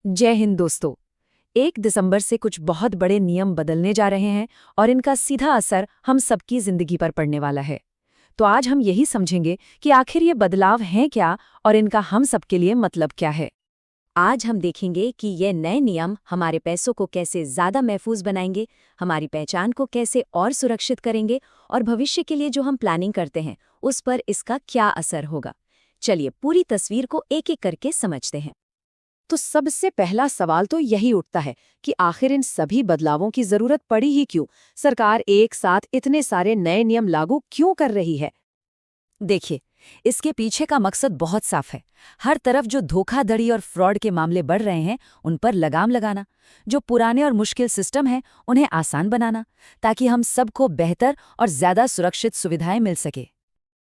जय हिंद दोस्तों। 1 दिसंबर से कुछ बहुत बड़े नियम बदलने जा रहे हैं और इनका सीधा असर हम सबकी जिंदगी पर पड़ने वाला है। तो आज हम यही समझेंगे कि आखिर ये बदलाव हैं क्या और इनका हम सबके लिए मतलब क्या है। आज हम देखेंगे कि ये नए नियम हमारे पैसों को कैसे ज़्यादा महफूज बनाएंगे, हमारी पहचान को कैसे और सुरक्षित करेंगे और भविष्य के लिए जो हम प्लानिंग करते हैं उस पर इसका क्या असर होगा। चलिए पूरी तस्वीर को एक-एक करके समझते हैं। तो सबसे पहला सवाल तो यही उठता है कि आखिर इन सभी बदलावों की जरूरत पड़ी ही क्यों? सरकार एक साथ इतने सारे नए नियम लागू क्यों कर रही है? देखिए, इसके पीछे का मकसद बहुत साफ है। हर तरफ जो धोखाधड़ी और फ्रॉड के मामले बढ़ रहे हैं उन पर लगाम लगाना, जो पुराने और मुश्किल सिस्टम हैं उन्हें आसान बनाना, ताकि हम सबको बेहतर और ज्यादा सुरक्षित सुविधाएं मिल सके।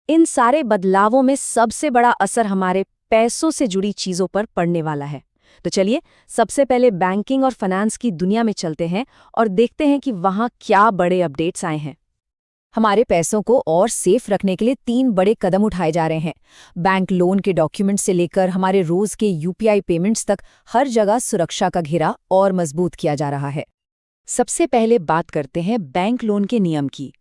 इन सारे बदलावों में सबसे बड़ा असर हमारे पैसों से जुड़ी चीजों पर पड़ने वाला है। तो चलिए सबसे पहले बैंकिंग और फाइनेंस की दुनिया में चलते हैं और देखते हैं कि वहां क्या बड़े अपडेट्स आए हैं। हमारे पैसों को और सेफ रखने के लिए 3 बड़े कदम उठाए जा रहे हैं। बैंक लोन के डॉक्यूमेंट से लेकर हमारे रोज के यूपीआई पेमेंट्स तक हर जगह सुरक्षा का घेरा और मजबूत किया जा रहा है। सबसे पहले बात करते हैं बैंक लोन के नियम की।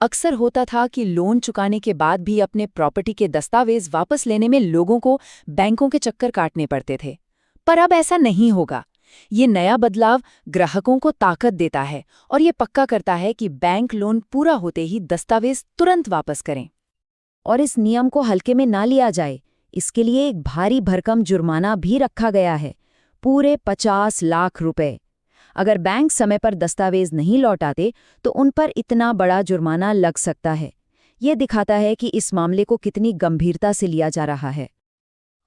अक्सर होता था कि लोन चुकाने के बाद भी अपने प्रॉपर्टी के दस्तावेज वापस लेने में लोगों को बैंकों के चक्कर काटने पड़ते थे, पर अब ऐसा नहीं होगा। ये नया बदलाव ग्राहकों को ताकत देता है और ये पक्का करता है कि बैंक लोन पूरा होते ही दस्तावेज तुरंत वापस करें। और इस नियम को हल्के में ना लिया जाए, इसके लिए एक भारी भरकम जुर्माना भी रखा गया है, पूरे 50 लाख रुपए। अगर बैंक समय पर दस्तावेज नहीं लौटाते तो उन पर इतना बड़ा जुर्माना लग सकता है। ये दिखाता है कि इस मामले को कितनी गंभीरता से लिया जा रहा है।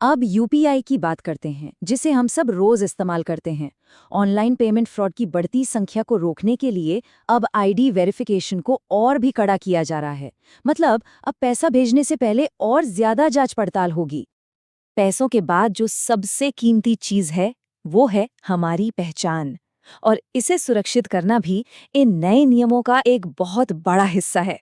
अब यूपीआई की बात करते हैं, जिसे हम सब रोज इस्तेमाल करते हैं। ऑनलाइन पेमेंट फ्रॉड की बढ़ती संख्या को रोकने के लिए अब आईडी वेरिफिकेशन को और भी कड़ा किया जा रहा है। मतलब अब पैसा भेजने से पहले और ज्यादा जांच पड़ताल होगी। पैसों के बाद जो सबसे कीमती चीज है वो है हमारी पहचान, और इसे सुरक्षित करना भी इन नए नियमों का एक बहुत बड़ा हिस्सा है।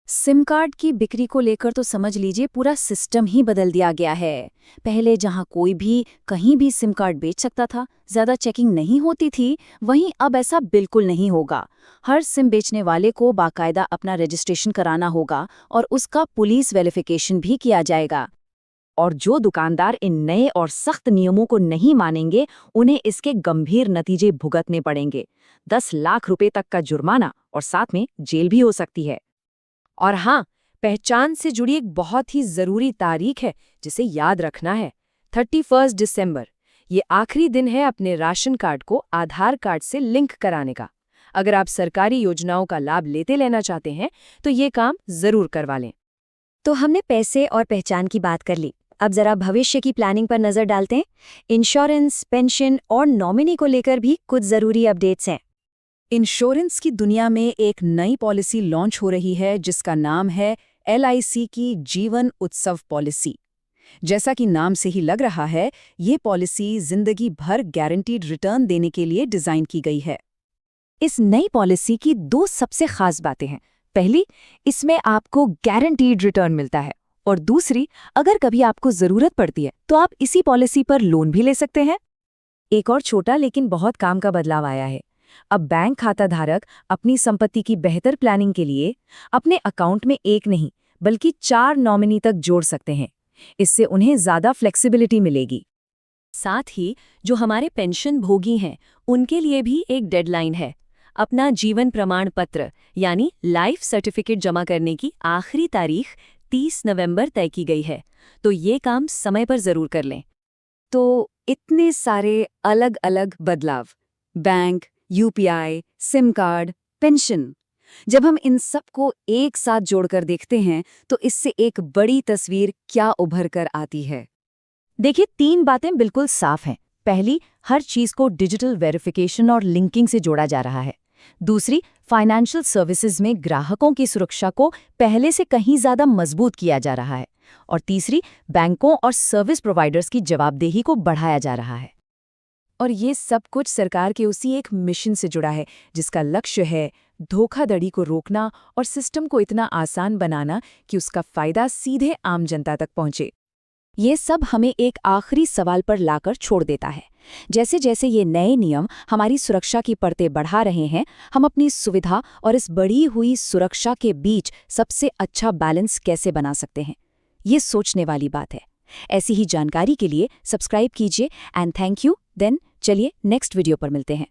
सिम कार्ड की बिक्री को लेकर तो समझ लीजिए पूरा सिस्टम ही बदल दिया गया है। पहले जहां कोई भी कहीं भी सिम कार्ड बेच सकता था, ज्यादा चेकिंग नहीं होती थी, वहीं अब ऐसा बिल्कुल नहीं होगा। हर सिम बेचने वाले को बाकायदा अपना रजिस्ट्रेशन कराना होगा और उसका पुलिस वेरिफिकेशन भी किया जाएगा। और जो दुकानदार इन नए और सख्त नियमों को नहीं मानेंगे उन्हें इसके गंभीर नतीजे भुगतने पड़ेंगे। 10 लाख रुपए तक का जुर्माना और साथ में जेल भी हो सकती है। और हाँ, पहचान से जुड़ी एक बहुत ही जरूरी तारीख है जिसे याद रखना है, 31 दिसंबर। ये आखिरी दिन है अपने राशन कार्ड को आधार कार्ड से लिंक कराने का। अगर आप सरकारी योजनाओं का लाभ लेना चाहते हैं तो ये काम जरूर करवा लें। तो हमने पैसे और पहचान की बात कर ली, अब जरा भविष्य की प्लानिंग पर नजर डालते हैं। इंश्योरेंस, पेंशन और नॉमिनी को लेकर भी कुछ जरूरी अपडेट्स हैं। इंश्योरेंस की दुनिया में एक नई पॉलिसी लॉन्च हो रही है जिसका नाम है LIC की जीवन उत्सव पॉलिसी। जैसा कि नाम से ही लग रहा है, ये पॉलिसी जिंदगी भर गारंटीड रिटर्न देने के लिए डिजाइन की गई है। इस नई पॉलिसी की 2 सबसे खास बातें हैं। पहली, इसमें आपको गारंटीड रिटर्न मिलता है, और दूसरी, अगर कभी आपको जरूरत पड़ती है तो आप इसी पॉलिसी पर लोन भी ले सकते हैं। एक और छोटा लेकिन बहुत काम का बदलाव आया है। अब बैंक खाता धारक अपनी संपत्ति की बेहतर प्लानिंग के लिए अपने अकाउंट में 1 नहीं बल्कि 4 नॉमिनी तक जोड़ सकते हैं। इससे उन्हें ज्यादा फ्लेक्सिबिलिटी मिलेगी। साथ ही जो हमारे पेंशन भोगी हैं उनके लिए भी एक डेडलाइन है। अपना जीवन प्रमाण पत्र यानी लाइफ सर्टिफिकेट जमा करने की आखिरी तारीख 30 नवंबर तय की गई है, तो ये काम समय पर जरूर कर लें। तो इतने सारे अलग अलग बदलाव, bank, UPI, SIM card, pension, जब हम इन सब को एक साथ जोड़कर देखते हैं तो इससे एक बड़ी तस्वीर क्या उभर कर आती है। देखिए, 3 बातें बिल्कुल साफ हैं। पहली, हर चीज को डिजिटल वेरिफिकेशन और लिंकिंग से जोड़ा जा रहा है। दूसरी, फाइनेंशियल सर्विसेज में ग्राहकों की सुरक्षा को पहले से कहीं ज्यादा मजबूत किया जा रहा है। और तीसरी, बैंकों और सर्विस प्रोवाइडर्स की जवाबदेही को बढ़ाया जा रहा है। और ये सब कुछ सरकार के उसी एक मिशन से जुड़ा है जिसका लक्ष्य है धोखाधड़ी को रोकना और सिस्टम को इतना आसान बनाना कि उसका फायदा सीधे आम जनता तक पहुंचे। ये सब हमें एक आखिरी सवाल पर लाकर छोड़ देता है। जैसे जैसे ये नए नियम हमारी सुरक्षा की परतें बढ़ा रहे हैं, हम अपनी सुविधा और इस बढ़ी हुई सुरक्षा के बीच सबसे अच्छा बैलेंस कैसे बना सकते हैं, ये सोचने वाली बात है। ऐसी ही जानकारी के लिए सब्सक्राइब कीजिए एंड थैंक यू। देन चलिए नेक्स्ट वीडियो पर मिलते हैं।